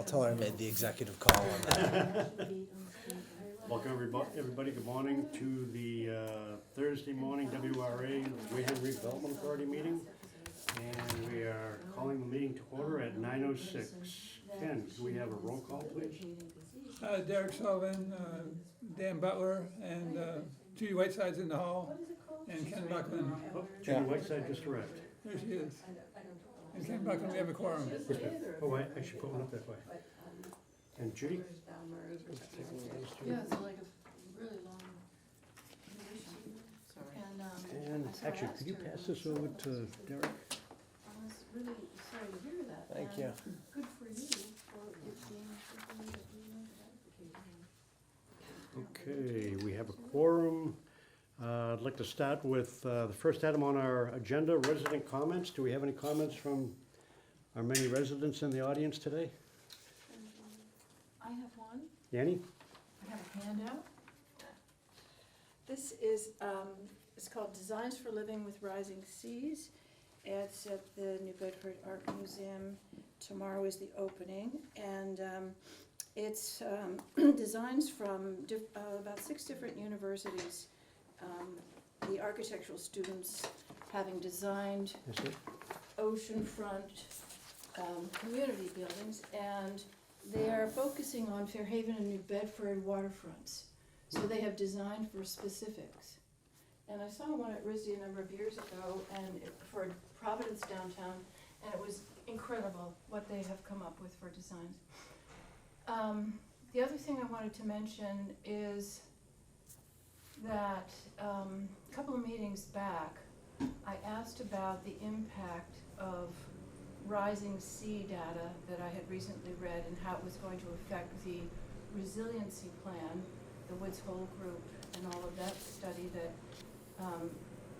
I'll tell her I made the executive call on that. Welcome everybody, good morning to the Thursday morning WRA Wareham Redevelopment Authority meeting. And we are calling the meeting to order at 9:06. Ken, can we have a roll call, please? Derek Sullivan, Dan Butler, and Judy Whiteside's in the hall, and Ken Buckland. Oh, Judy Whiteside just arrived. There she is. And Ken Buckland, we have a quorum. Oh, wait, I should put one up that way. And Judy? Yeah, it's like a really long meeting. Sorry. And actually, could you pass this over to Derek? I was really sorry to hear that. Thank and you. Good for you for it being something that you know to advocate. Okay, we have a quorum. I'd like to start with the first item on our agenda, resident comments. Do we have any comments from our many residents in the audience today? I have one. Yanni? I have a handout. This is, it's called Designs for Living with Rising Seas. It's at the New Bedford Art Museum. Tomorrow is the opening. And it's designs from about 6 different universities. The architectural students having designed Yes, sir. oceanfront community buildings, and they are focusing on Fairhaven and New Bedford waterfronts. So they have designed for specifics. And I saw one at RISD a number of years ago, and for Providence downtown, and it was incredible what they have come up with for designs. The other thing I wanted to mention is that a couple of meetings back, I asked about the impact of rising sea data that I had recently read and how it was going to affect the resiliency plan, the Woods Hole group, and all of that study that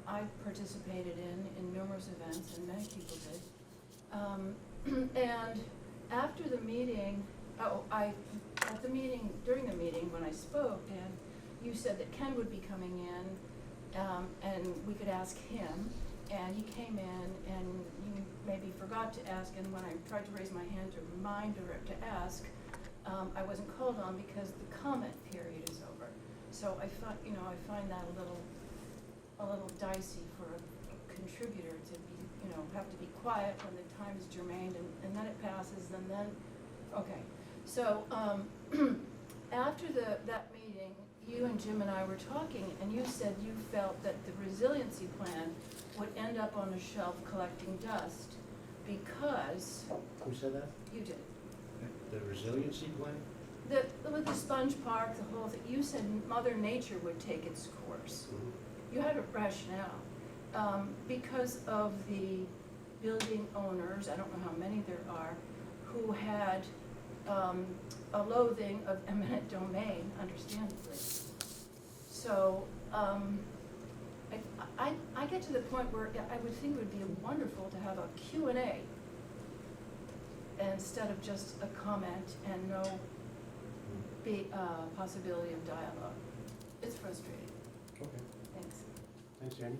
I participated in numerous events, and many people did. And after the meeting, during the meeting when I spoke, Dan, you said that Ken would be coming in, and we could ask him. And he came in, and you maybe forgot to ask, and when I tried to raise my hand to remind her to ask, I wasn't called on because the comment period is over. So I find that a little dicey for a contributor to be, have to be quiet when the time is germane, and then it passes, and then, okay. So after that meeting, you and Jim and I were talking, and you said you felt that the resiliency plan would end up on a shelf collecting dust because... Who said that? You did. The resiliency plan? With the sponge park, the whole thing, you said Mother Nature would take its course. Mm-hmm. You had a rationale. Because of the building owners, I don't know how many there are, who had a loathing of eminent domain, understandably. So I get to the point where I would think it would be wonderful to have a Q&A instead of just a comment and no possibility of dialogue. It's frustrating. Okay. Thanks. Thanks, Yanni.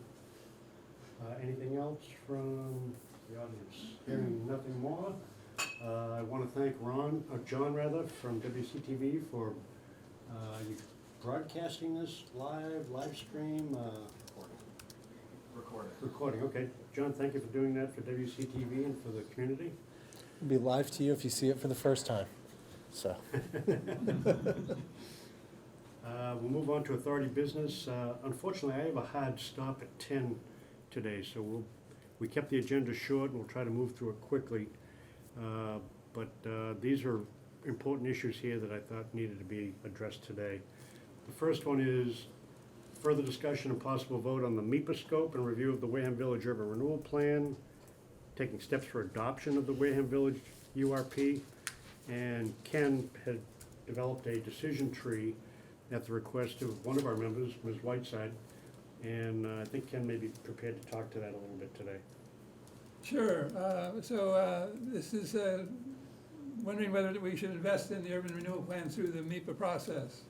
Anything else from the audience? Hearing nothing more, I want to thank John from WCTV for you broadcasting this live stream. Recording, okay. John, thank you for doing that for WCTV and for the community. It'll be live to you if you see it for the first time. So. We'll move on to authority business. Unfortunately, I have a hard stop at 10 today, so we kept the agenda short and we'll try to move through it quickly. But these are important issues here that I thought needed to be addressed today. The first one is further discussion and possible vote on the MIPA scope and review of the Wareham Village Urban Renewal Plan, taking steps for adoption of the Wareham Village URP, and Ken had developed a decision tree at the request of one of our members, Ms. Whiteside, and I think Ken may be prepared to talk to that a little bit today. Sure. This is wondering whether we should invest in the urban renewal plan through the MIPA process.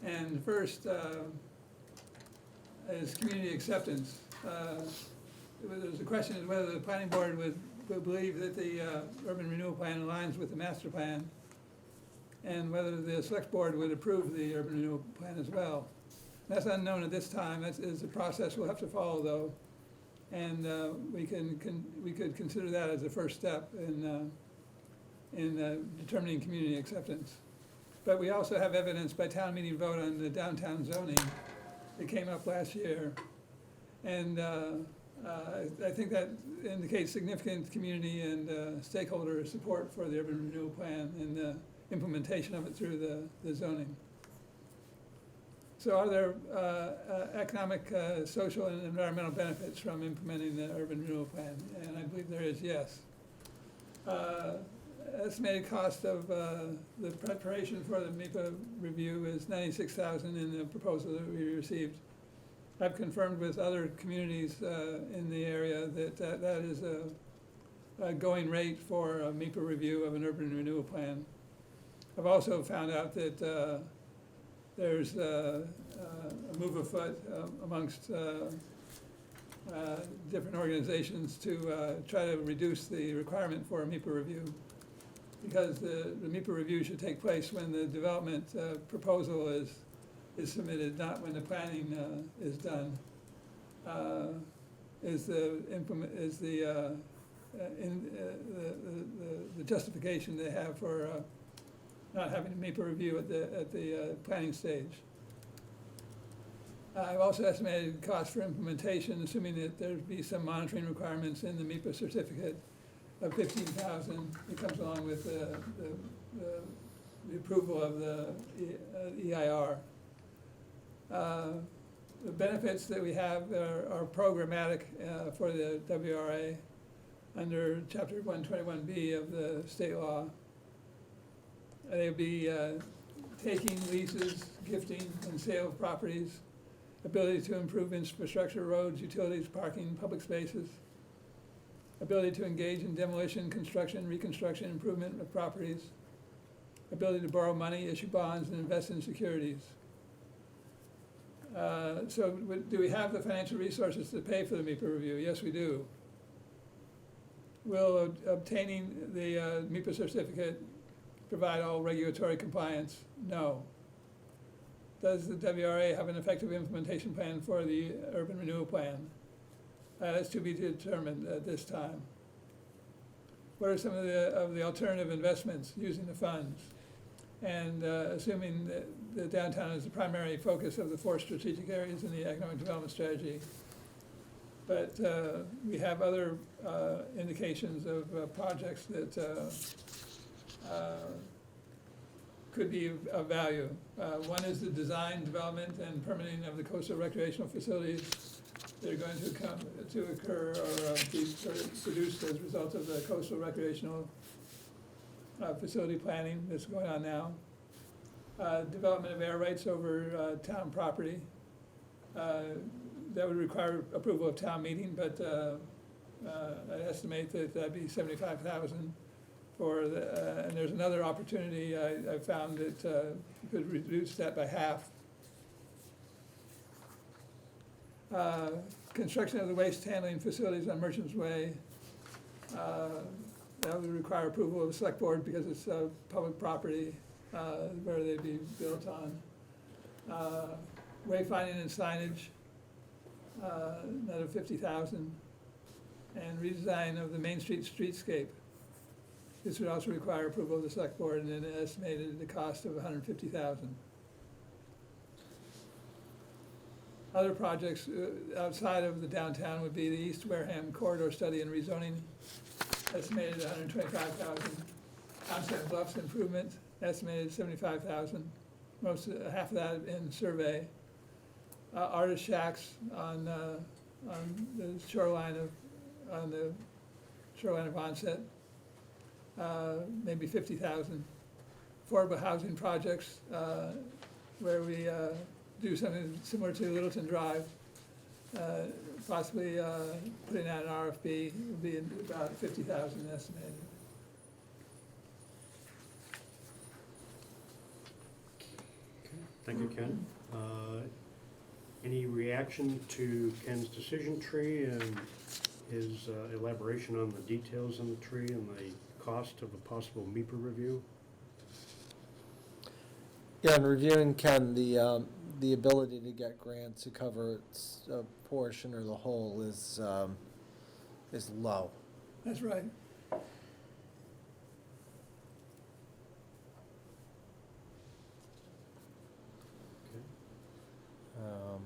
And first is community acceptance. There's a question is whether the planning board would believe that the urban renewal plan aligns with the master plan, and whether the select board would approve the urban renewal plan as well. That's unknown at this time. That is a process we'll have to follow, though. And we could consider that as a first step in determining community acceptance. But we also have evidence by town meeting vote on the downtown zoning that came up last year. And I think that indicates significant community and stakeholder support for the urban renewal plan and the implementation of it through the zoning. So are there economic, social, and environmental benefits from implementing the urban renewal plan? And I believe there is, yes. Estimated cost of the preparation for the MIPA review is $96,000 in the proposal that we received. I've confirmed with other communities in the area that that is a going rate for a MIPA review of an urban renewal plan. I've also found out that there's a move afoot amongst different organizations to try to reduce the requirement for a MIPA review, because the MIPA review should take place when the development proposal is submitted, not when the planning is done. The justification they have for not having a MIPA review at the planning stage. I've also estimated cost for implementation, assuming that there'd be some monitoring requirements in the MIPA certificate of $15,000. It comes along with the approval of the EIR. The benefits that we have are programmatic for the WRA under Chapter 121B of the state law. They'll be taking leases, gifting, and sale of properties, ability to improve infrastructure, roads, utilities, parking, public spaces, ability to engage in demolition, construction, reconstruction, improvement of properties, ability to borrow money, issue bonds, and invest in securities. So do we have the financial resources to pay for the MIPA review? Yes, we do. Will obtaining the MIPA certificate provide all regulatory compliance? No. Does the WRA have an effective implementation plan for the urban renewal plan? That's to be determined at this time. What are some of the alternative investments using the funds? And assuming that the downtown is the primary focus of the 4 strategic areas in the economic development strategy. But we have other indications of projects that could be of value. One is the design, development, and permitting of the coastal recreational facilities that are going to occur or be produced as a result of the coastal recreational facility planning that's going on now. Development of air rights over town property. That would require approval of town meeting, but I estimate that that'd be $75,000 for the, and there's another opportunity I found that you could reduce that by half. Construction of the waste handling facilities on Merchants Way. That would require approval of the select board because it's public property where they'd be built on. Wayfinding and signage, another $50,000. And redesign of the Main Street streetscape. This would also require approval of the select board and an estimated the cost of $150,000. Other projects outside of the downtown would be the East Wareham corridor study and rezoning, estimated $125,000. Onset Bluffs improvement, estimated $75,000. Half of that in survey. Artist shacks on the shoreline of Onset, maybe $50,000. Affordable housing projects where we do something similar to Littleton Drive, possibly putting out an RFP would be about $50,000 estimated. Thank you, Ken. Any reaction to Ken's decision tree and his elaboration on the details in the tree and the cost of a possible MEPA review. Yeah, and reviewing, Ken, the ability to get grants to cover its a portion or the whole is low. That's right. Um,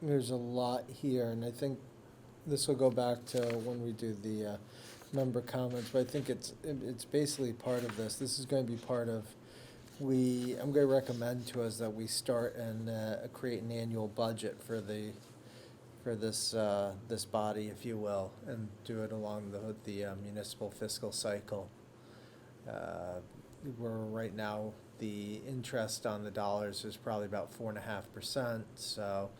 There's a lot here, and I think this will go back to when we do the member comments, but I think it's basically part of this. This is going to be part of, I'm going to recommend to us that we start and create an annual budget for this body, if you will, and do it along the municipal fiscal cycle. We're right now, the interest on the dollars is probably about 4.5%, so,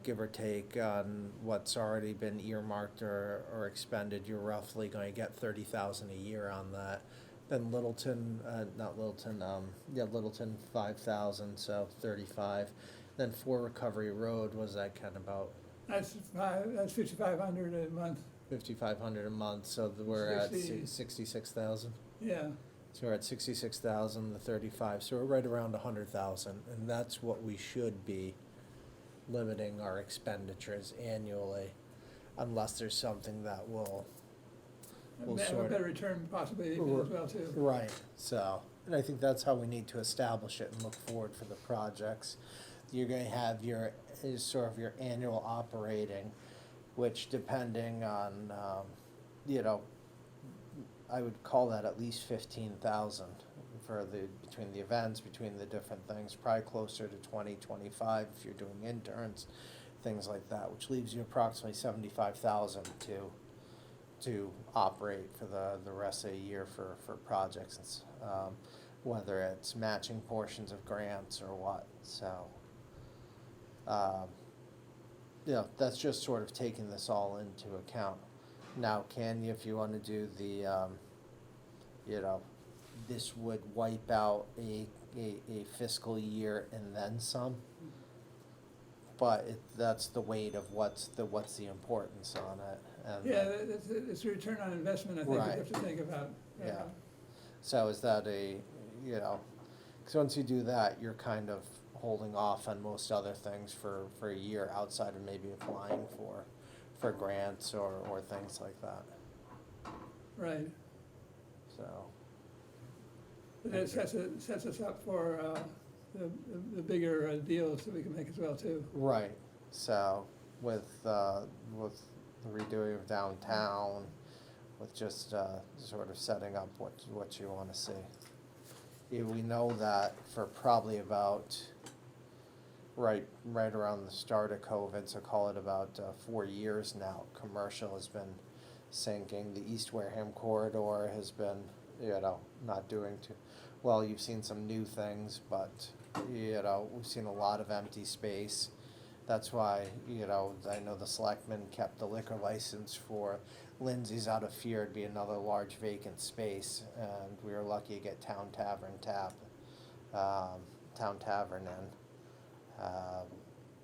give or take on what's already been earmarked or expended, you're roughly going to get 30,000 a year on that. Then Littleton, Littleton 5,000, so 35. Then For Recovery Road, was that kind of about That's 5,500 a month. 5,500 a month, so we're at 60. 66,000. Yeah, So we're at 66,000, the 35, so we're right around 100,000, and that's what we should be limiting our expenditures annually, unless there's something that will have a sort better of. return possibly even as well too. Right, so, and I think that's how we need to establish it and look forward for the projects. You're gonna have is sort of your annual operating, which depending on, I would call that at least 15,000 for between the events, between the different things, probably closer to 20, 25 if you're doing interns, things like that, which leaves you approximately 75,000 to operate for the rest of the year for projects, whether it's matching portions of grants or what, so. That's just sort of taking this all into account. Now, can you, if you wanna do the, this would wipe out a fiscal year and then some. But that's the weight of what's the importance on it, and. Yeah, it's a return on investment, I think we Right. have to think about. Yeah. So is that because once you do that, you're kind of holding off on most other things for a year outside of maybe applying for grants or things like that, Right, so. but it sets us up for the bigger deals that we can make as well too. Right, so with the redoing of downtown, with just sort of setting up what you wanna see. We know that for probably about right around the start of COVID, so call it about 4 years now, commercial has been sinking. The East Wareham corridor has been, not doing too well. You've seen some new things, but, we've seen a lot of empty space. That's why, I know the selectmen kept the liquor license for Lindsay's out of fear it'd be another large vacant space, and we were lucky to get Town Tavern in.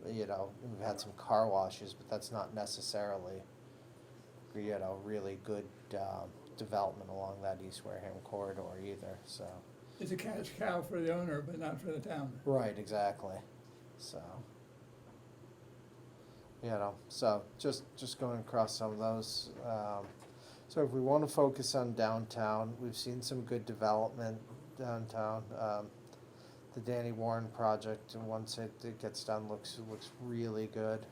We've had some car washes, but that's not necessarily, really good development along that East Wareham corridor either, so. It's a cash cow for the owner, but not for the town. Right, exactly, so. So just going across some of those. So if we want to focus on downtown, we've seen some good development downtown. The Danny Warren project, and once it gets done, looks really good.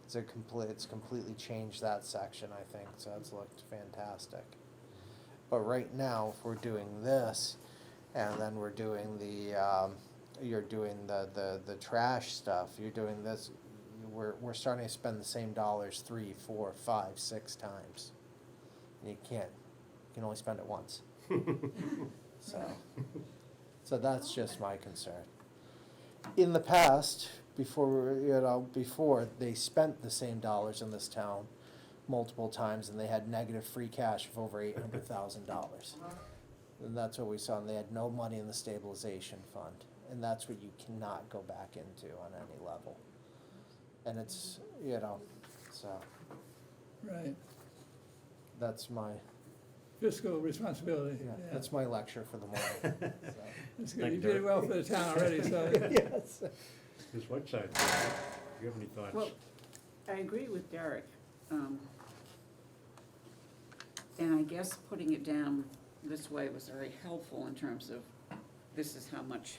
It's completely changed that section, I think, so it's looked fantastic. But right now, if we're doing this, and then we're doing you're doing the trash stuff, you're doing this, we're starting to spend the same dollars 3, 4, 5, 6 times. You can only spend it once. So that's just my concern. In the past, before they spent the same dollars in this town multiple times, and they had negative free cash of over $800,000. And that's what we saw, and they had no money in the stabilization fund, and that's what you cannot go back into on any level. And it's, you know, so Right, that's my, fiscal responsibility, yeah, yeah. that's my lecture for the morning. So. That's good, Thank you you, did it Derek. well for the town already, so. Yes. Ms. Whiteside, do you have any thoughts? Well, I agree with Derek. And I guess putting it down this way was very helpful in terms of this is how much.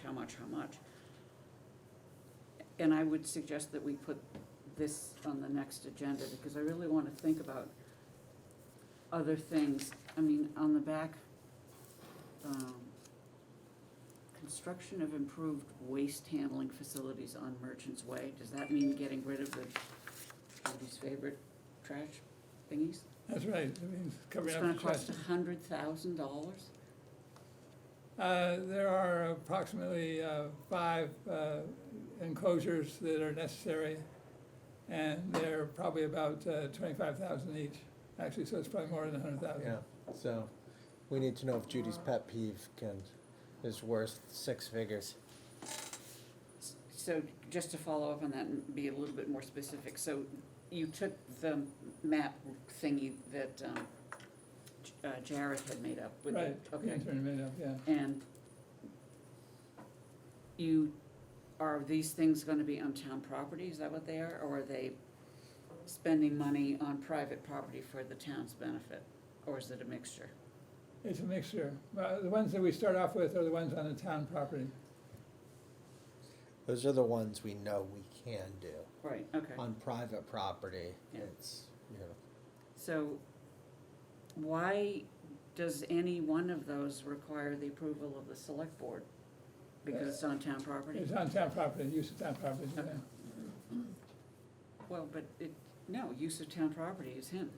And I would suggest that we put this on the next agenda, because I really wanna think about other things. I mean, on the back, construction of improved waste handling facilities on Merchants Way, does that mean getting rid of the, Judy's favorite trash thingies? That's right, it means covering It's up gonna the trash. cost $100,000? There are approximately 5 enclosures that are necessary, and they're probably about 25,000 each, actually, so it's probably more than 100,000. Yeah, so we need to know if Judy's pet peeve is worth 6 figures. So just to follow up on that and be a little bit more specific, so you took the map thingy that Jared had made up with Right, the, the okay, intern made up, yeah. and are these things gonna be on town property, is that what they are, or are they spending money on private property for the town's benefit, or is it a mixture? It's a mixture. The ones that we start off with are the ones on the town property. Those are the ones we know we can do. Right, okay. On private property, Yeah. it's, you know, So why does any one of those require the approval of the select board? Because it's on town property? It's on town property, use of town property, yeah. Okay. Well, but no, use of town property is him.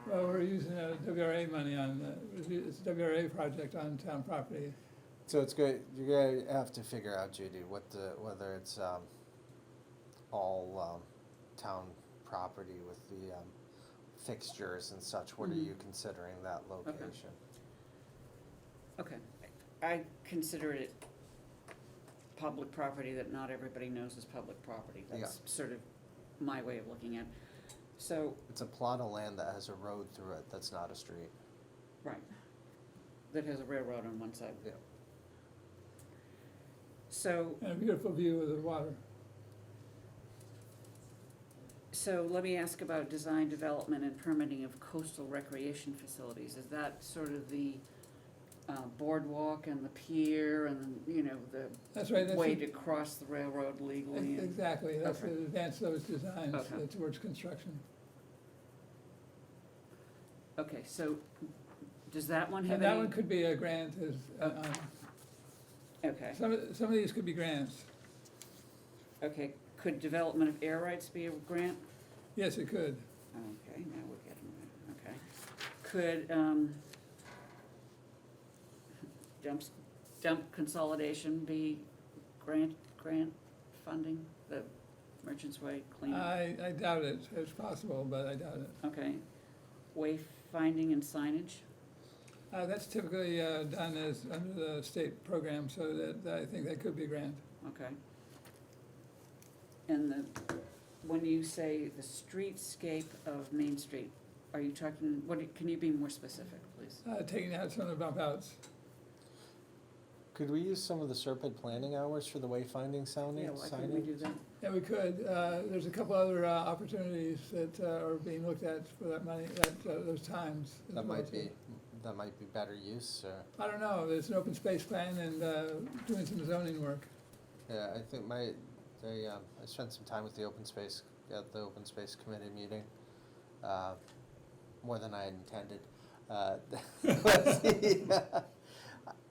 Well, we're using WRA money on, it's a WRA project on town property. so it's good, you're gonna have to figure out, Judy, whether it's, all, town property with the, fixtures and such, what are Mhm. you considering that location? Okay. I consider it public property that not everybody knows is public property. That's sort of my way of looking at it. So, It's a plot of land that has a road through it, that's not a street. right, that has a railroad on one side. Yeah. So, And a beautiful view of the water. let me ask about design, development, and permitting of coastal recreation facilities. Is that sort of the boardwalk and the pier and, you know, the That's right, that's way it. to cross the railroad legally? and- Exactly, that's to Okay. advance those designs Okay. towards construction. Okay, so does that one have And that any? one could be a grant, Okay, some of these could be grants. okay. Could development of air rights be a grant? Yes, it could. Okay, now we're getting there, okay. Could, dump consolidation be grant funding, the Merchants Way cleanup? I doubt it, it's possible, but I doubt it. Okay. Wayfinding and signage? That's typically done as, under the state program, so that, I think that could be a grant. Okay. And when you say the streetscape of Main Street, are you talking, can you be more specific, please? Taking out some of the bump outs. Could we use some of the Serpent planning hours for the wayfinding sounding, Yeah, why couldn't we do that? Yeah, we could. There's a couple other opportunities that are being looked at for that money, those times. as That well, might too. be better use, or, I don't know, there's an open space plan and doing some zoning work. yeah, I think I spent some time with the open space, at the open space committee meeting, more than I had intended.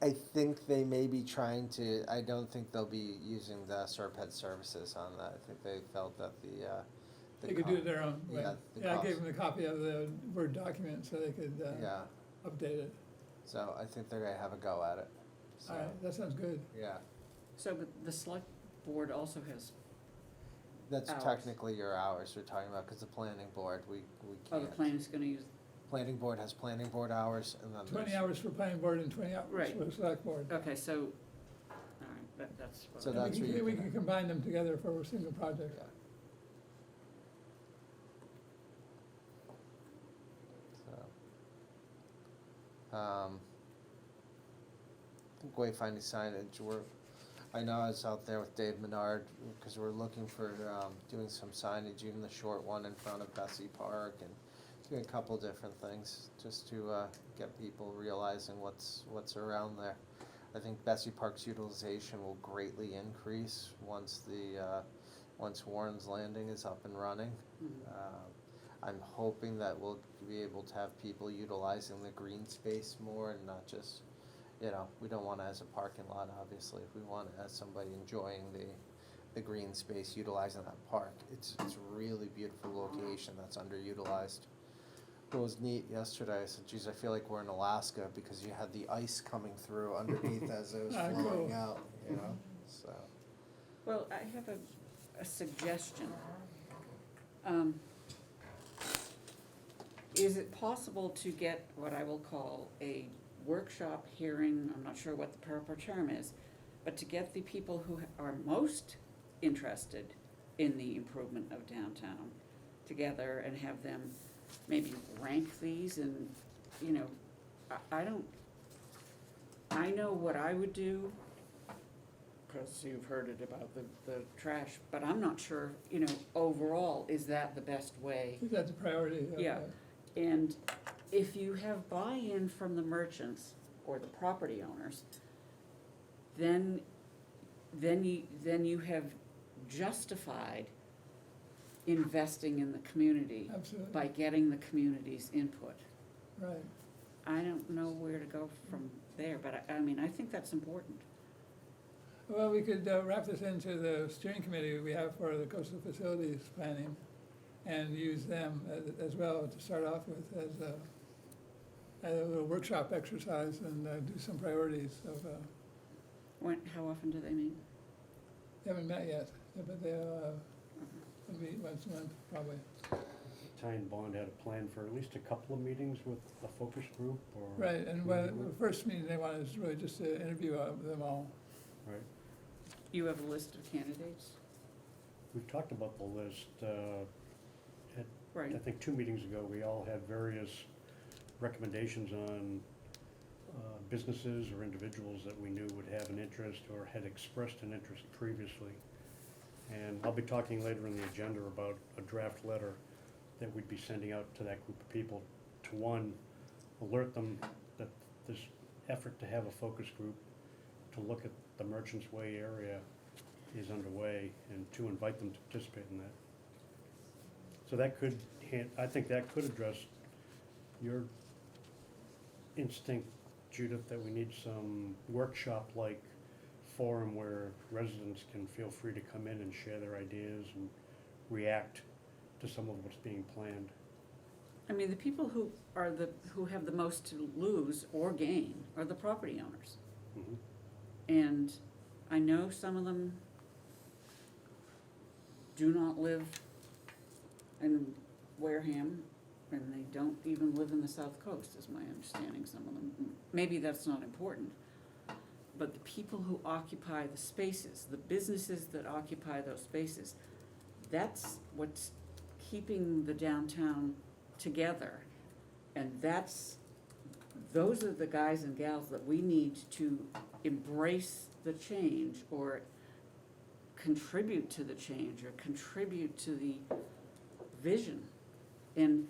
I think they may be trying to, I don't think they'll be using the Serpent services on that. I think they felt that the They could do it their own way. Yeah, the Yeah, I gave cost. them a copy of the Word document so they could Yeah, update it. so I think they're gonna have a go at it, so, All right, that sounds good. yeah. So, but the select board also has, That's Hours. technically your hours we're talking about, cause the planning board, we oh, can't. the plan is gonna use, Planning board has planning board hours, and then 20 there's- hours for planning board and 20 hours Right. for the select board. okay, so, all right, that's what. So And that's we where can, you we can- can combine them together for a single project. Yeah. I think wayfinding signage, I know I was out there with Dave Menard, because we're looking for, doing some signage, even the short one in front of Bessie Park, and doing a couple different things, just to, get people realizing what's around there. I think Bessie Park's utilization will greatly increase once once Warren's Landing is up and running. I'm hoping that we'll be able to have people utilizing the green space more and not just, we don't want it as a parking lot, obviously. We want it as somebody enjoying the green space, utilizing that park. It's a really beautiful location that's underutilized. It was neat yesterday. I said, geez, I feel like we're in Alaska because you had the ice coming through underneath as it was flowing Cool. out, so. Well, I have a suggestion. Is it possible to get what I will call a workshop hearing, I'm not sure what the proper term is, but to get the people who are most interested in the improvement of downtown together and have them maybe rank these and, I know what I would do, because you've heard it about the trash, but I'm not sure, overall, is that the best way? Is that the priority? Yeah. And if you have buy-in from the merchants or the property owners, then you have justified investing in the community Absolutely, by getting the community's input. right. I don't know where to go from there, but I think that's important. Well, we could wrap this into the steering committee we have for the coastal facilities planning and use them as well to start off with as a little workshop exercise and do some priorities of, How often do they meet? they haven't met yet, but they'll meet once a month probably. Ty and Bond had a plan for at least a couple of meetings with a focus group or. Right, and the first meeting they want is really just to interview them all. Right. You have a list of candidates? We've talked about the list, Right. I think 2 meetings ago, we all had various recommendations on businesses or individuals that we knew would have an interest or had expressed an interest previously. And I'll be talking later in the agenda about a draft letter that we'd be sending out to that group of people to, one, alert them that this effort to have a focus group to look at the Merchants Way area is underway, and to invite them to participate in that. So that could, I think that could address your instinct, Judith, that we need some workshop-like forum where residents can feel free to come in and share their ideas and react to some of what's being planned. The people who have the most to lose or gain are the property owners. Mhm. And I know some of them do not live in Wareham, and they don't even live in the South Coast, is my understanding, some of them. Maybe that's not important. But the people who occupy the spaces, the businesses that occupy those spaces, that's what's keeping the downtown together. And those are the guys and gals that we need to embrace the change or contribute to the change or contribute to the vision. And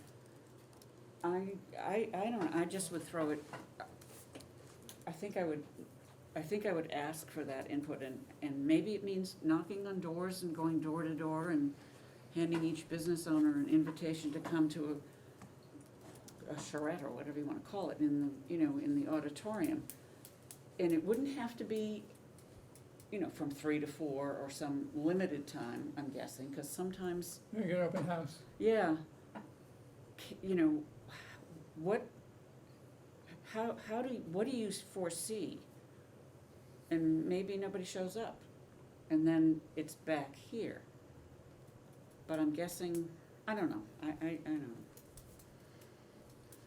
I don't know, I just would throw it, I think I would ask for that input, and maybe it means knocking on doors and going door to door and handing each business owner an invitation to come to a charrette or whatever you wanna call it in the auditorium. And it wouldn't have to be, from 3 to 4 or some limited time, I'm guessing, cause sometimes, We get an open house. yeah, what do you foresee? And maybe nobody shows up, and then it's back here. But I'm guessing, I don't know, I don't know.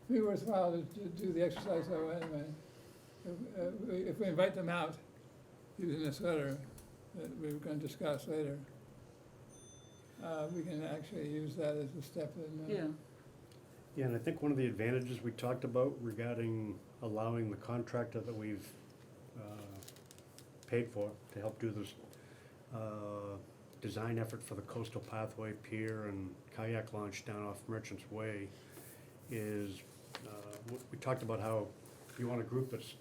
It'd be worthwhile to do the exercise though anyway. If we invite them out using this letter that we're gonna discuss later, we can actually use that as a step in. Yeah, Yeah, and I think one of the advantages we talked about regarding allowing the contractor that we've paid for to help do this design effort for the coastal pathway pier and kayak launch down off Merchants Way is, we talked about how you want a group that's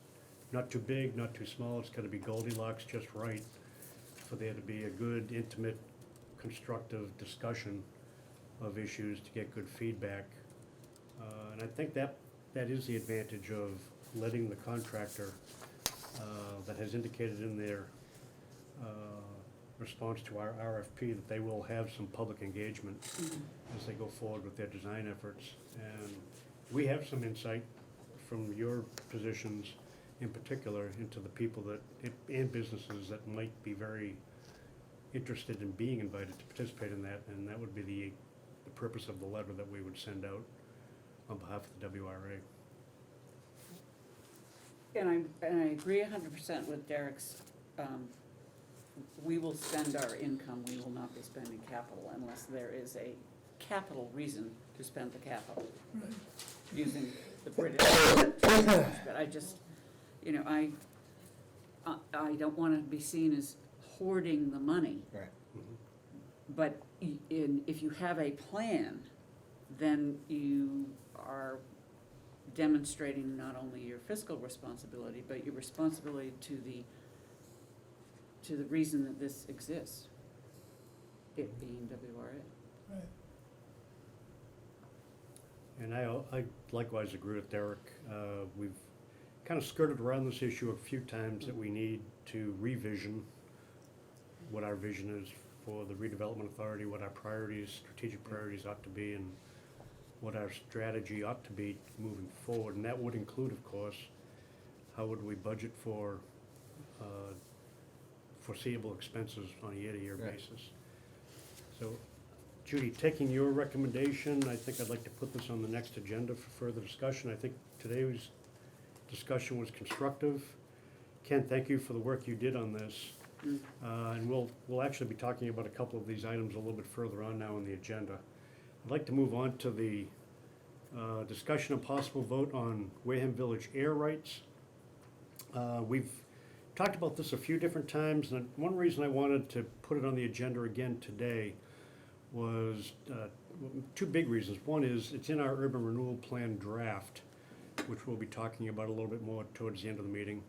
not too big, not too small, it's gotta be Goldilocks just right for there to be a good, intimate, constructive discussion of issues to get good feedback. And I think that is the advantage of letting the contractor that has indicated in their response to our RFP that they will have some public engagement as they go forward with their design efforts. And we have some insight from your positions in particular into the people that, and businesses that might be very interested in being invited to participate in that, and that would be the purpose of the letter that we would send out on behalf of the WRA. And I agree 100% with Derek's, we will spend our income, we will not be spending capital unless there is a capital reason to spend the capital, Right. using the British terminology. But I just, you know, I don't wanna be seen as hoarding the money. Right. But if you have a plan, then you are demonstrating not only your fiscal responsibility, but your responsibility to the reason that this exists, it being WRA. Right. And I likewise agree with Derek. We've kind of skirted around this issue a few times that we need to revision what our vision is for the redevelopment authority, what our priorities, strategic priorities ought to be, and what our strategy ought to be moving forward. And that would include, of course, how would we budget for foreseeable expenses on a year-to-year Right. basis. So, Judy, taking your recommendation, I think I'd like to put this on the next agenda for further discussion. I think today's discussion was constructive. Ken, thank you for the work you did on this. And we'll actually be talking about a couple of these items a little bit further on now on the agenda. I'd like to move on to the discussion and possible vote on Wareham Village air rights. We've talked about this a few different times, and one reason I wanted to put it on the agenda again today was two big reasons. One is it's in our urban renewal plan draft, which we'll be talking about a little bit more towards the end of the meeting,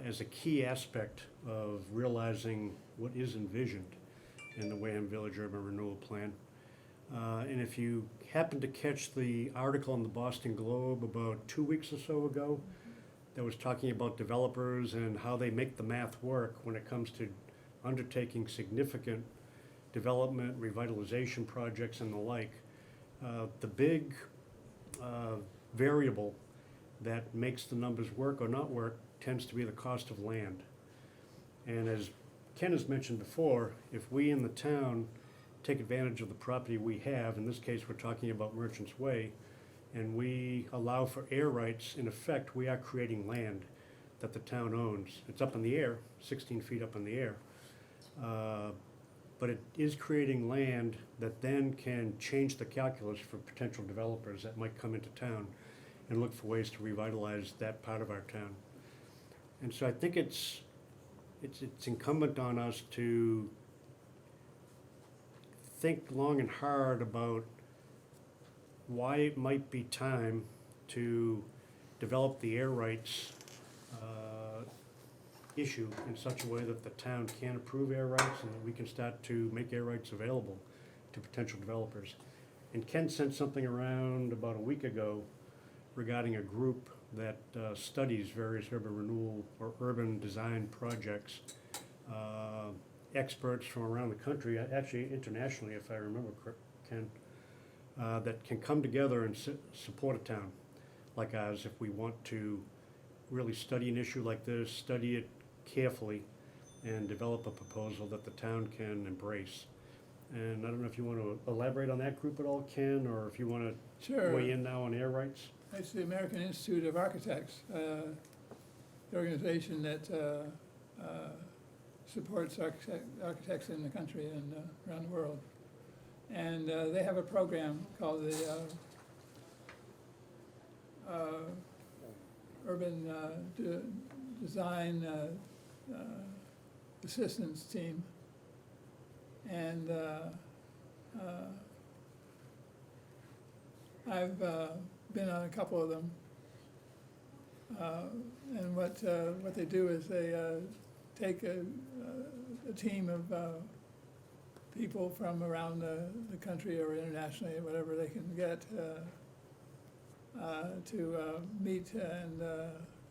as a key aspect of realizing what is envisioned in the Wareham Village Urban Renewal Plan. And if you happen to catch the article in the Boston Globe about 2 weeks or so ago, that was talking about developers and how they make the math work when it comes to undertaking significant development, revitalization projects and the like. The big variable that makes the numbers work or not work tends to be the cost of land. And as Ken has mentioned before, if we in the town take advantage of the property we have, in this case we're talking about Merchants Way, and we allow for air rights, in effect we are creating land that the town owns. It's up in the air, 16 feet up in the air. But it is creating land that then can change the calculus for potential developers that might come into town and look for ways to revitalize that part of our town. And so I think it's incumbent on us to think long and hard about why it might be time to develop the air rights issue in such a way that the town can approve air rights and that we can start to make air rights available to potential developers. And Ken sent something around about a week ago regarding a group that studies various urban renewal or urban design projects, experts from around the country, actually internationally if I remember Ken, that can come together and support a town like ours if we want to really study an issue like this, study it carefully, and develop a proposal that the town can embrace. And I don't know if you want to elaborate on that group at all, Ken, or if you want to Sure. weigh in now on air rights? It's the American Institute of Architects, the organization that supports architects in the country and around the world. And they have a program called the urban design assistance team. And I've been on a couple of them. And what they do is they take a team of people from around the country or internationally, whatever they can get, to meet and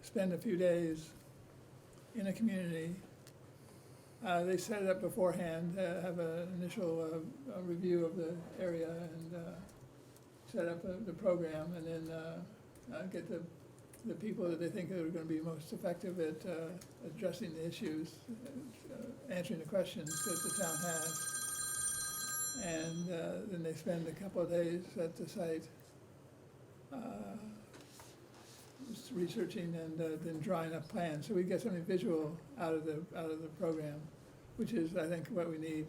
spend a few days in a community. They set it up beforehand, have an initial review of the area and set up the program, and then get the people that they think are gonna be most effective at addressing the issues, answering the questions that the town has. And then they spend a couple of days at the site, just researching and then drawing up plans. So we get something visual out of the program, which is, I think, what we need,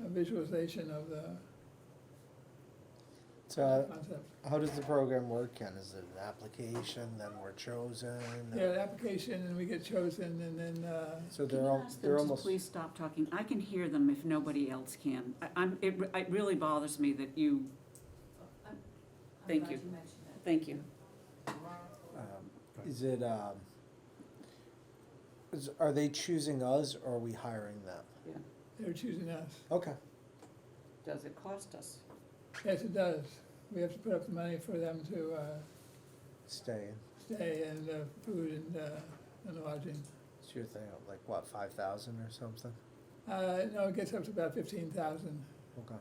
a visualization of the So concept. how does the program work, Ken? Is it an application, then we're chosen? Yeah, an application, and we get chosen, and then, So Can they're you all, ask they're them to almost, please stop talking? I can hear them if nobody else can. It really bothers me that you, Thank you. Thank you. is it, are they choosing us or are we hiring them? Yeah. they're choosing us. Okay. Does it cost us? Yes, it does. We have to put up the money for them to Stay in. stay and food and lodging. So you're thinking of like, what, 5,000 or something? No, it gets up to about 15,000. Okay.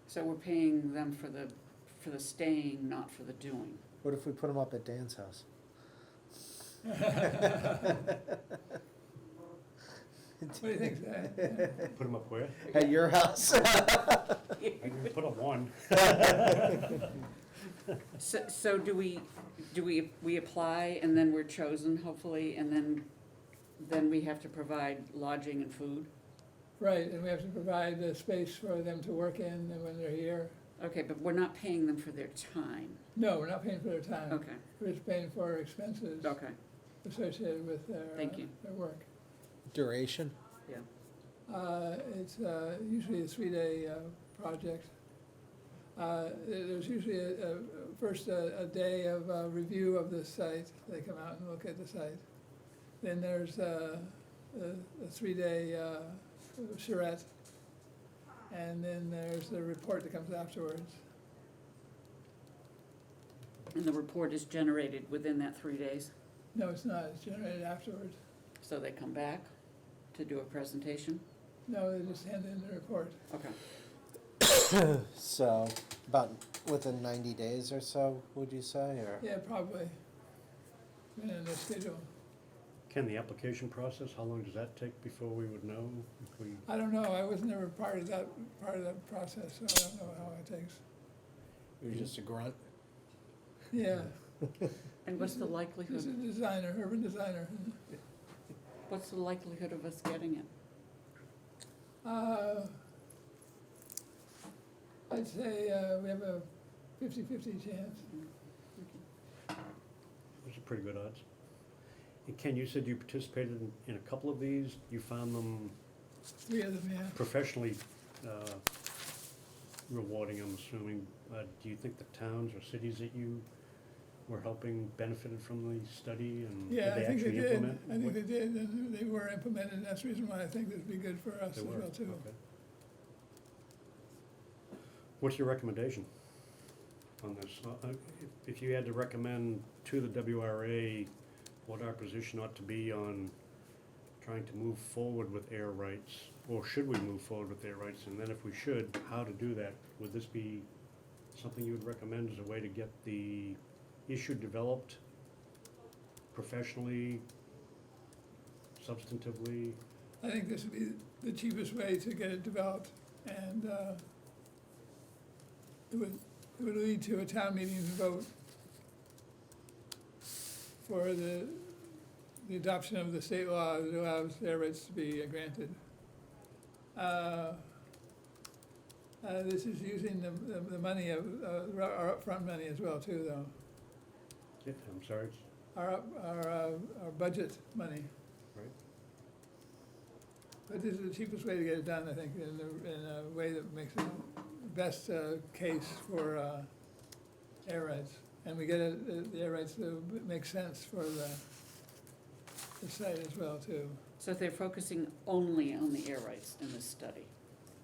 So we're paying them for the staying, not for the doing. What if we put them up at Dan's house? What do you think, Zach? Put them up where? At your house? I can put up one. So do we apply and then we're chosen, hopefully, and then we have to provide lodging and food? Right, and we have to provide a space for them to work in when they're here. Okay, but we're not paying them for their time. No, we're not paying for their time. Okay, We're just paying for expenses okay, associated with their, Thank you. their work. Duration? yeah. It's usually a 3-day project. There's usually first a day of review of the site. They come out and look at the site. Then there's a 3-day charrette. And then there's the report that comes afterwards. And the report is generated within that 3 days? No, it's not. It's generated afterwards. So they come back to do a presentation? No, they just hand in the report. Okay. So, about within 90 days or so, would you say, or? Yeah, probably. Been in their schedule. Ken, the application process, how long does that take before we would know if we? I don't know. I was never part of that process, so I don't know how long it takes. You're just a grunt? Yeah. And what's the He's a likelihood, designer, urban designer. what's the likelihood of us getting it? I'd say we have a 50-50 chance. Those are pretty good odds. And Ken, you said you participated in a couple of these. You found them 3 of them, yeah. professionally rewarding, I'm assuming. Do you think the towns or cities that you were helping benefited from the study and Yeah, did they I think they actually did. implement? I think what- they did, and they were implemented, and that's the reason why I think it'd be good for us They as were, well, too. okay. What's your recommendation on this? If you had to recommend to the WRA what our position ought to be on trying to move forward with air rights, or should we move forward with air rights, and then if we should, how to do that? Would this be something you would recommend as a way to get the issue developed professionally, substantively? I think this would be the cheapest way to get it developed, and it would lead to a town meeting vote for the adoption of the state law that allows air rights to be granted. This is using the money of, our upfront money as well too, though. I'm sorry, our budget money. right? But this is the cheapest way to get it done, I think, in a way that makes the best case for air rights. And we get the air rights to make sense for the site as well, too. So they're focusing only on the air rights in this study.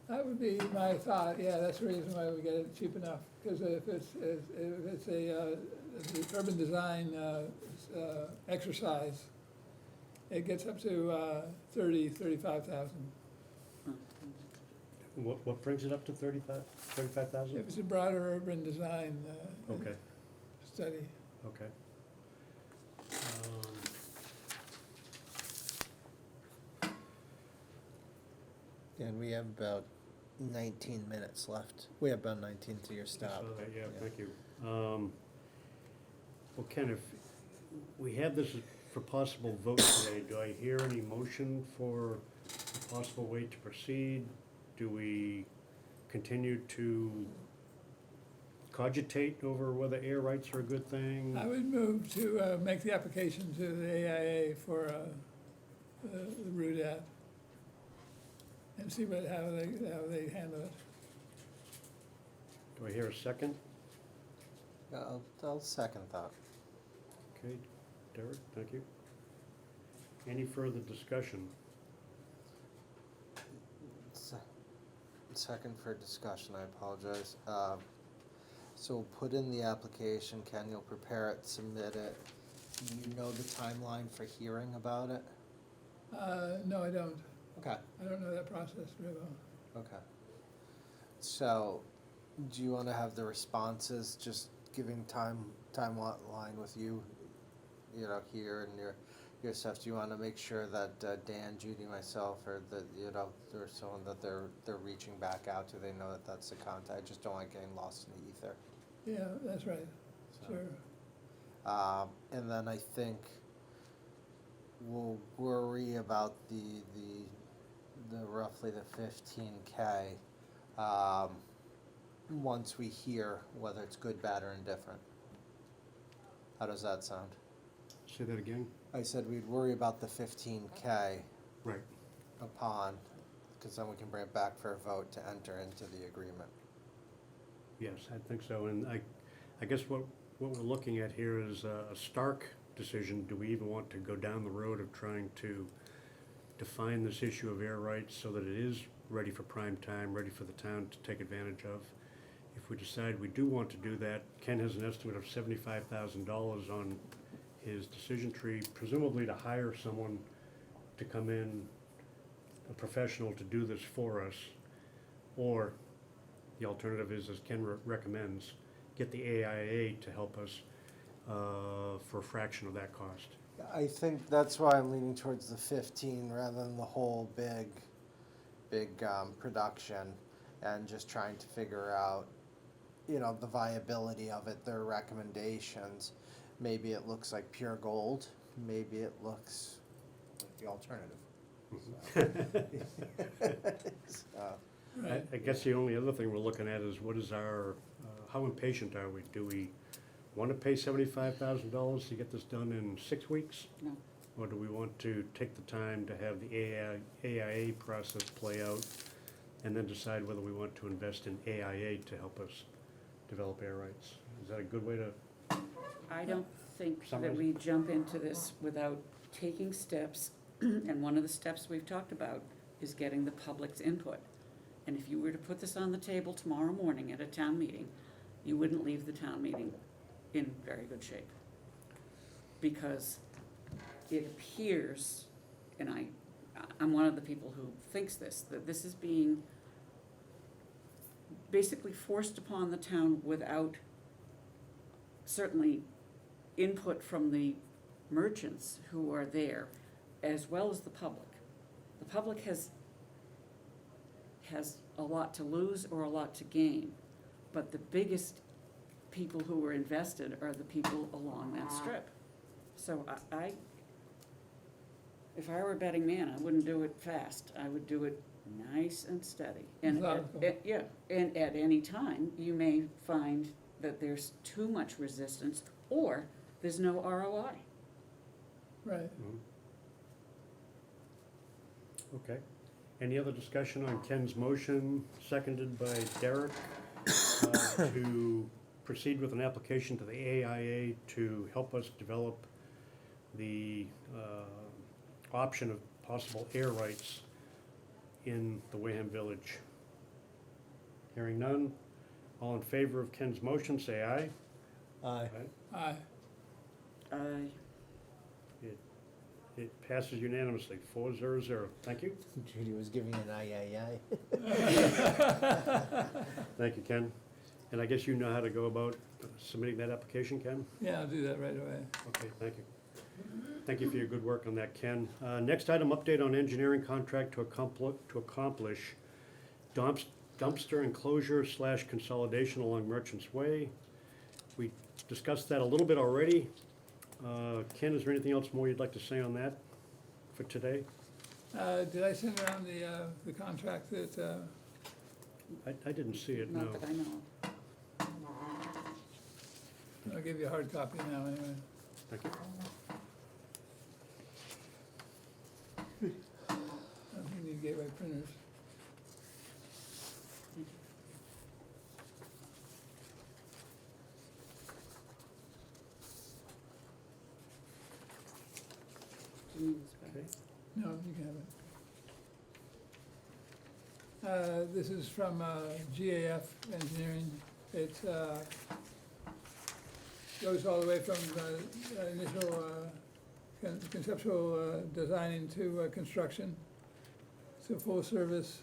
That would be my thought, yeah, that's the reason why we get it cheap enough. Because if it's a urban design exercise, it gets up to 35,000. What brings it up to 35,000? If it's a broader urban design Okay, study. okay. And we have about 19 minutes left. We have about 19 to your I stop. saw that, yeah, Yeah. thank you. Well, Ken, if we have this for possible vote today, do I hear any motion for a possible way to proceed? Do we continue to cogitate over whether air rights are a good thing? I would move to make the application to the AIA for the RUDAT and see how they handle it. Do I hear a second? I'll second that. Okay, Derek, thank you. Any further discussion? Se- Second for discussion, I apologize. So we'll put in the application, Ken, you'll prepare it, submit it. Do you know the timeline for hearing about it? No, I don't. Okay, I don't know that process very well. okay. So, do you wanna have the responses, just giving timeline with you, here and your stuff? Do you wanna make sure that Dan, Judy, myself, or that, there's someone that they're reaching back out to, they know that that's the contact? I just don't like getting lost in the ether. Yeah, that's right, So, sure. And then I think we'll worry about the roughly the 15K, once we hear whether it's good, bad, or indifferent. How does that sound? Say that again? I said we'd worry about the 15K Right. upon, because then we can bring it back for a vote to enter into the agreement. Yes, I think so, and I guess what we're looking at here is a stark decision. Do we even want to go down the road of trying to define this issue of air rights so that it is ready for prime time, ready for the town to take advantage of? If we decide we do want to do that, Ken has an estimate of $75,000 on his decision tree, presumably to hire someone to come in, a professional to do this for us, or the alternative is, as Ken recommends, get the AIA to help us for a fraction of that cost. I think that's why I'm leaning towards the 15 rather than the whole big production, and just trying to figure out, the viability of it, their recommendations. Maybe it looks like pure gold, maybe it looks like the alternative. So, Right. I guess the only other thing we're looking at is what is our, how impatient are we? Do we want to pay $75,000 to get this done in 6 weeks? No. Or do we want to take the time to have the AIA process play out and then decide whether we want to invest in AIA to help us develop air rights? Is that a good way to? I don't think that Summarize? we jump into this without taking steps, and one of the steps we've talked about is getting the public's input. And if you were to put this on the table tomorrow morning at a town meeting, you wouldn't leave the town meeting in very good shape. Because it appears, and I'm one of the people who thinks this, that this is being basically forced upon the town without certainly input from the merchants who are there, as well as the public. The public has a lot to lose or a lot to gain, but the biggest people who are invested are the people along that strip. So if I were a betting man, I wouldn't do it fast, I would do it nice and steady. And Methodical. and at any time, you may find that there's too much resistance, or there's no ROI. Right. Okay. Any other discussion on Ken's motion, seconded by Derek, to proceed with an application to the AIA to help us develop the option of possible air rights in the Wareham Village? Hearing none, all in favor of Ken's motion, say aye. Aye. Aye. It passes unanimously, 4-0-0. Thank you. Judy was giving you an aye. Thank you, Ken. And I guess you know how to go about submitting that application, Ken? Yeah, I'll do that right away. Okay, thank you. Thank you for your good work on that, Ken. Next item, update on engineering contract to accomplish dumpster enclosure / consolidation along Merchants Way. We discussed that a little bit already. Ken, is there anything else more you'd like to say on that for today? Did I send around the contract that, I didn't see it, no. Not that I know of. I'll give you a hard copy now anyway. Thank you. I don't think you gateway printers. Do you need this back? Okay. No, you can have it. This is from GAF Engineering. It goes all the way from initial conceptual designing to construction. It's a full service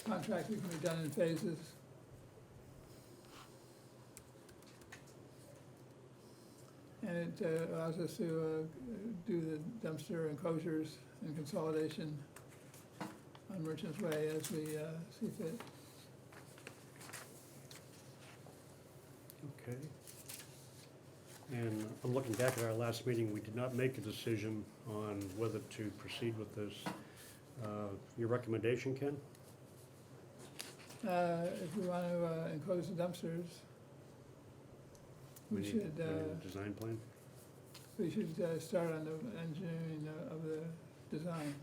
contract that can be done in phases. And it allows us to do the dumpster enclosures and consolidation on Merchants Way as we see fit. Okay. And I'm looking back at our last meeting, we did not make a decision on whether to proceed with this. Your recommendation, Ken? If we want to enclose the dumpsters, we need should, a design plan? we should start on the engineering of the design.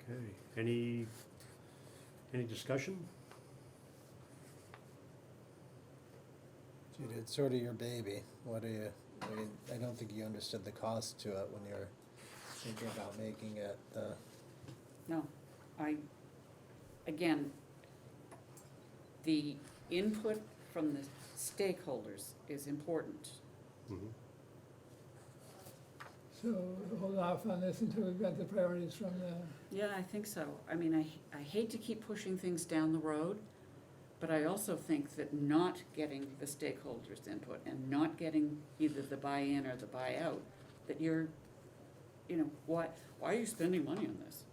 Okay. Any discussion? Judy, it's sort of your baby. What do you, I don't think you understood the cost to it when you were thinking about making it, No, again, the input from the stakeholders is important. Mhm. So hold off on this until we've got the priorities from the, Yeah, I think so. I mean, I hate to keep pushing things down the road, but I also think that not getting the stakeholders' input and not getting either the buy-in or the buy-out, that you're, why are you spending money on this?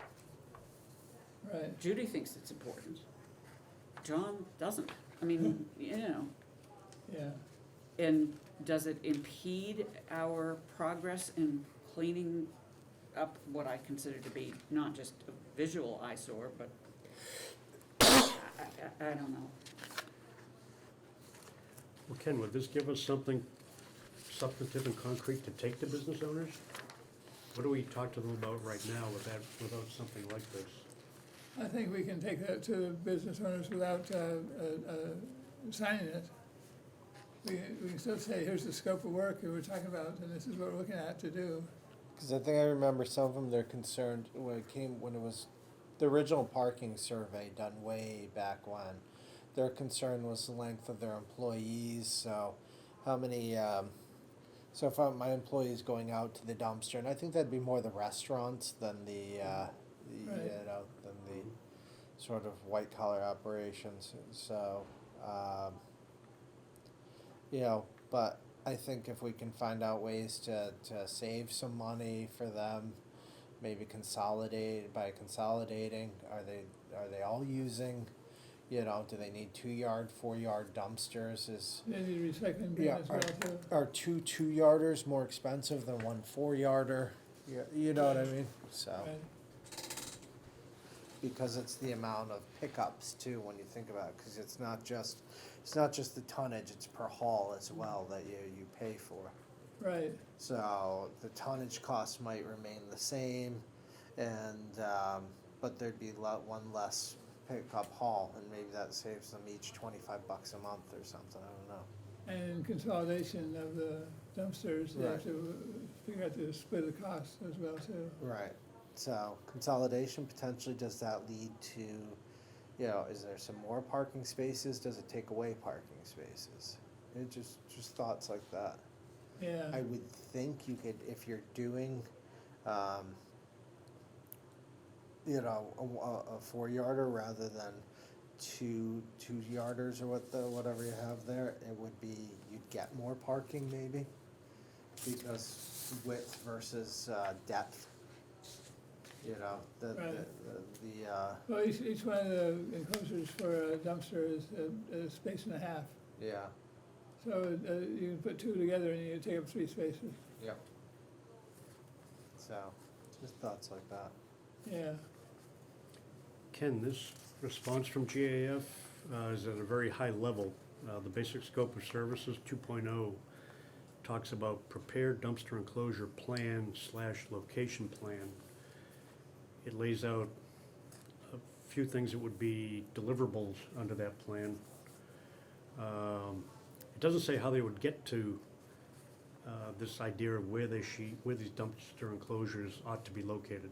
right, Judy thinks it's important. John doesn't. I mean, yeah. And does it impede our progress in cleaning up what I consider to be not just a visual eyesore, but I don't know. Well, Ken, would this give us something substantive and concrete to take to business owners? What do we talk to them about right now without something like this? I think we can take that to business owners without signing it. We can still say, here's the scope of work that we're talking about, and this is what we're looking at to do. because I think I remember some of them, they're concerned when it was the original parking survey done way back when. Their concern was the length of their employees, so how many, so if my employees going out to the dumpster, and I think that'd be more the restaurants than the than the sort of white collar operations, so, but I think if we can find out ways to save some money for them, maybe consolidating, are they all using, do they need 2-yard, 4-yard dumpsters? Maybe recycling bin as well too. Are 2 2-yarders more expensive than 1 4-yarder? You know what I mean? So, Right. because it's the amount of pickups too, when you think about it, because it's not just it's not just the tonnage, it's per haul as well that you pay for. Right, So the tonnage cost might remain the same, and, but there'd be one less pickup haul, and maybe that saves them each $25 a month or something, I don't know. and consolidation of the dumpsters, they have Right. to figure out to split the cost as well too. Right, so consolidation potentially, does that lead to, you know, is there some more parking spaces, does it take away parking spaces? It just thoughts like that. Yeah, I would think you could, if you're doing, you know, a 4-yarder rather than two 2-yarders or whatever you have there, it would be, you'd get more parking maybe, because width versus depth. You know, Right. the well, each one of the enclosures for a dumpster is a space and a half. yeah, So you can put two together and you take up 3 spaces. yep. So, just thoughts like that. Yeah, Ken, this response from GAF is at a very high level. The basic scope of services 2.0 talks about prepared dumpster enclosure plan / location plan. It lays out a few things that would be deliverables under that plan. It doesn't say how they would get to this idea of where these dumpster enclosures ought to be located.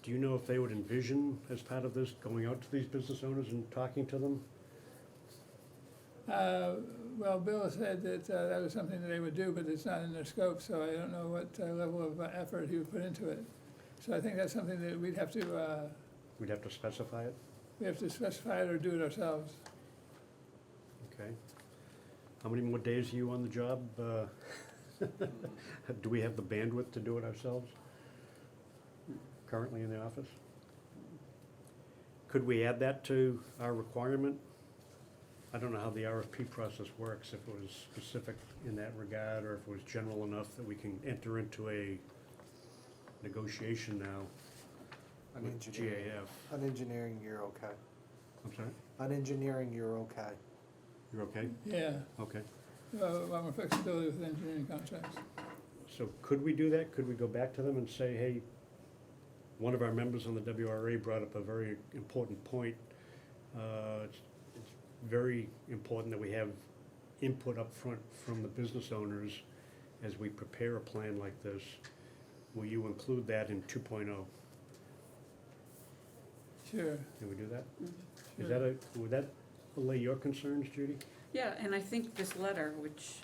Do you know if they would envision, as part of this, going out to these business owners and talking to them? well, Bill said that that was something that they would do, but it's not in their scope, so I don't know what level of effort he would put into it. So I think that's something that we'd have to, We'd have to specify it? we have to specify it or do it ourselves. Okay. How many more days are you on the job? Do we have the bandwidth to do it ourselves? Currently in the office? Could we add that to our requirement? I don't know how the RFP process works, if it was specific in that regard, or if it was general enough that we can enter into a negotiation now On with engineering, GAF. on engineering, you're okay. I'm sorry? On engineering, you're okay. You're okay? Yeah, Okay. a lot more flexibility with engineering contracts. So could we do that? Could we go back to them and say, hey, one of our members on the WRA brought up a very important point. It's very important that we have input up front from the business owners as we prepare a plan like this. Will you include that in 2.0? Sure, Can we do that? Mhm. Is that would that allay your concerns, Judy? Yeah, and I think this letter, which,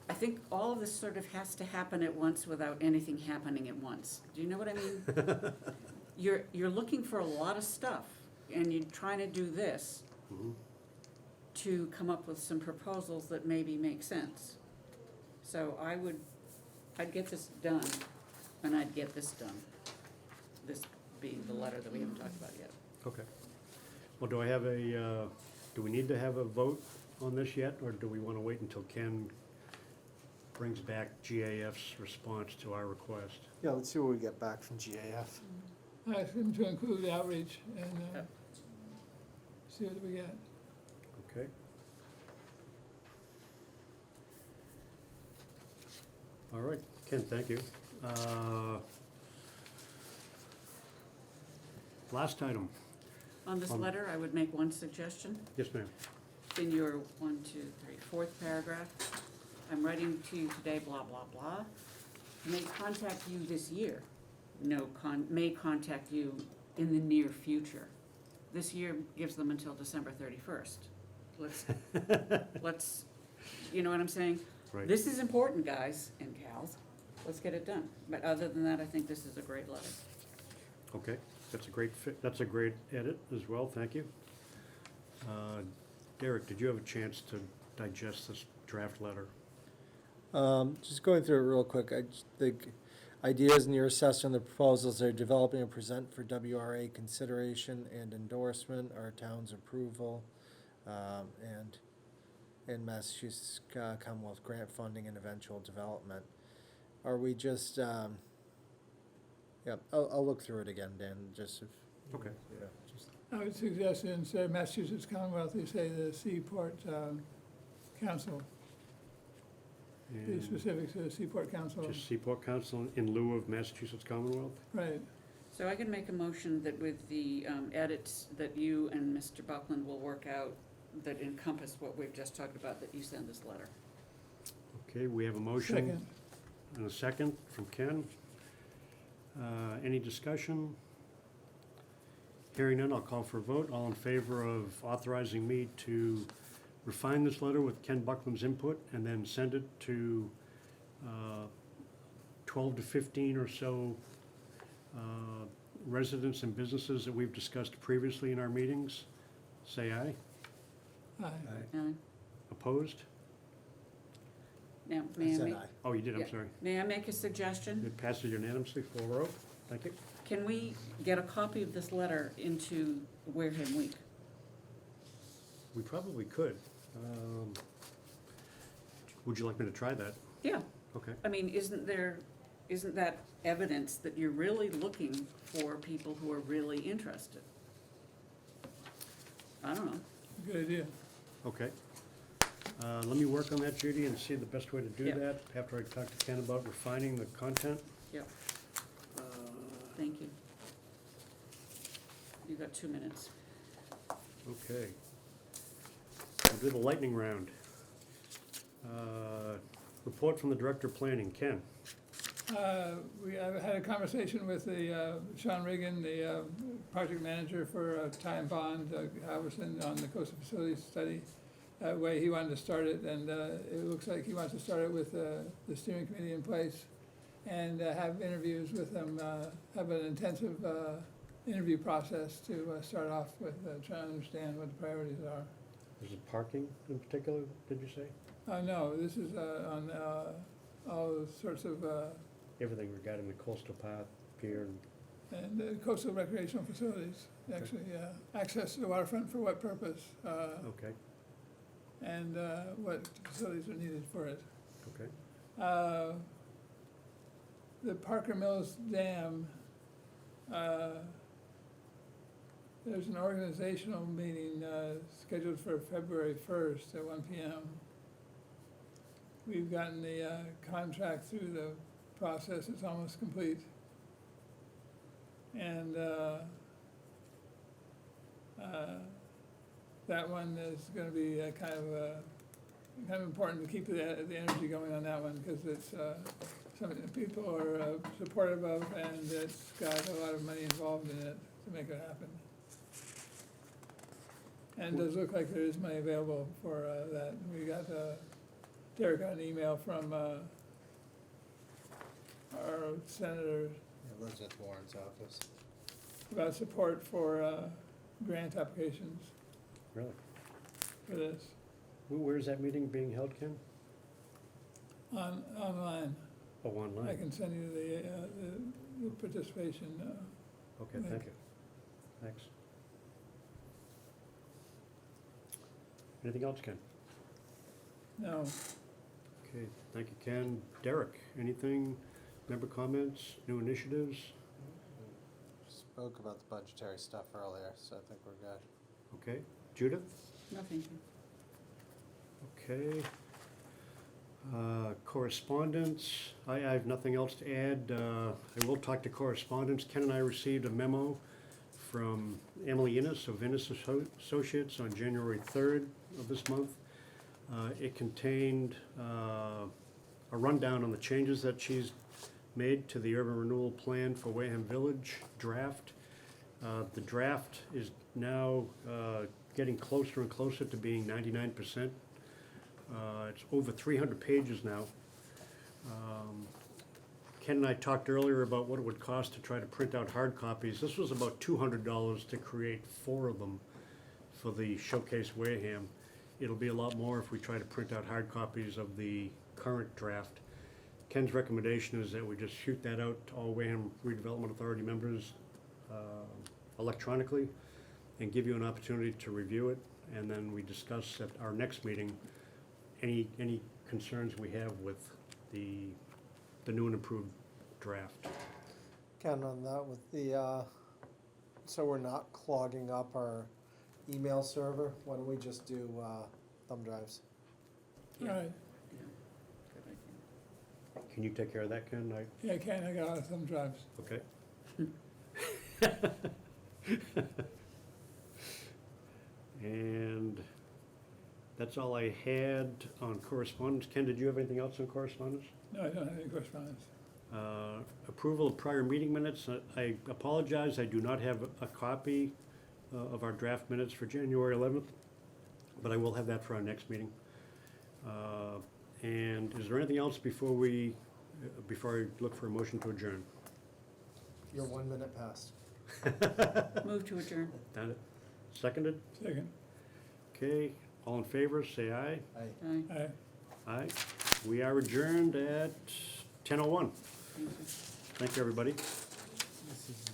I think all of this sort of has to happen at once without anything happening at once. Do you know what I mean? You're looking for a lot of stuff, and you're trying to do this Mhm. to come up with some proposals that maybe make sense. So I'd get this done, and I'd get this done. This being the letter that we haven't talked about yet. Okay. Well, do we need to have a vote on this yet, or do we want to wait until Ken brings back GAF's response to our request? Yeah, let's see what we get back from GAF. I asked him to include outreach and Yep. see what we get. Okay. All right, Ken, thank you. Last item. On this Um, letter, I would make one suggestion. Yes, ma'am. In your 4th paragraph, I'm writing to you today, blah, blah, blah. May contact you this year. May contact you in the near future. This year gives them until December 31st. Let's, you know what I'm saying? Right. This is important, guys and gals. Let's get it done. But other than that, I think this is a great letter. Okay, that's a great fit, that's a great edit as well, thank you. Derek, did you have a chance to digest this draft letter? Just going through it real quick, I just think ideas in your assessment of the proposals they're developing and present for WRA consideration and endorsement, our town's approval, and Massachusetts Commonwealth grant funding and eventual development. Are we just, yeah, I'll look through it again, Dan, just if. Okay. Yeah, just, I would suggest instead of Massachusetts Commonwealth, you say the Seaport Council, the And specifics of the Seaport Council. just Seaport Council in lieu of Massachusetts Commonwealth? Right, So I can make a motion that with the edits that you and Mr. Buckland will work out that encompass what we've just talked about, that you send this letter. Okay, we have a motion second, and a second from Ken. Any discussion? Hearing none, I'll call for a vote. All in favor of authorizing me to refine this letter with Ken Buckland's input and then send it to 12 to 15 or so residents and businesses that we've discussed previously in our meetings, say aye. aye. Opposed? Now, may I make, Oh, you did, I'm Yeah. sorry. may I make a suggestion? It passes unanimously, 4-0. Thank you. Can we get a copy of this letter into Wareham Week? We probably could. Would you like me to try that? Yeah, Okay. I mean, isn't that evidence that you're really looking for people who are really interested? I don't know. Good idea. Okay. Let me work on that, Judy, and see the best way to do Yeah. that after I talk to Ken about refining the content. Yep. Thank you. You've got 2 minutes. Okay. We'll do the lightning round. Report from the Director of Planning, Ken. I had a conversation with Sean Regan, the project manager for Ty and Bond, Halverson, on the coastal facilities study. That way, he wanted to start it, and it looks like he wants to start it with the steering committee in place and have interviews with them, have an intensive interview process to start off with, trying to understand what the priorities are. Is it parking in particular, did you say? No, this is on all sorts of, Everything regarding the coastal path, pier, and coastal recreational facilities, actually, yeah. Access to the waterfront for what purpose, okay, and what facilities are needed for it. okay. The Parker Mills Dam, there's an organizational meeting scheduled for February 1st at 1 PM. We've gotten the contract through the process, it's almost complete. And that one is gonna be kind of important to keep the energy going on that one, because it's something that people are supportive of, and it's got a lot of money involved in it to make it happen. And it does look like there is money available for that. We got, Derek got an email from our senator Elizabeth Warren's office. about support for grant applications Really? for this, Where is that meeting being held, Ken? online. Oh, I online. can send you the participation. Okay, thank you. Thanks. Anything else, Ken? No, Okay, thank you, Ken. Derek, anything, member comments, new initiatives? Spoke about the budgetary stuff earlier, so I think we're good. Okay, Judith? No, thank you. Okay. Correspondence, I have nothing else to add. I will talk to correspondence. Ken and I received a memo from Emily Innes of Innes Associates on January 3rd of this month. It contained a rundown on the changes that she's made to the urban renewal plan for Wareham Village draft. The draft is now getting closer and closer to being 99%. It's over 300 pages now. Ken and I talked earlier about what it would cost to try to print out hard copies. This was about $200 to create 4 of them for the Showcase Wareham. It'll be a lot more if we try to print out hard copies of the current draft. Ken's recommendation is that we just shoot that out to all Wareham Redevelopment Authority members electronically and give you an opportunity to review it, and then we discuss at our next meeting any concerns we have with the new and improved draft. Ken, on that with the so we're not clogging up our email server, why don't we just do thumb drives? All right, Yeah, good idea. Can you take care of that, Ken? yeah, Ken, I got out of thumb drives. Okay. And that's all I had on correspondence. Ken, did you have anything else on correspondence? No, I don't have any correspondence. Approval of prior meeting minutes. I apologize, I do not have a copy of our draft minutes for January 11th, but I will have that for our next meeting. And is there anything else before I look for a motion to adjourn? You're 1 minute past. Move to adjourn. Done it? Seconded? Second, Okay, all in favor, say aye. Aye. Aye, aye. Aye. We are adjourned at 10:01. thank you. Thank you, everybody. This is,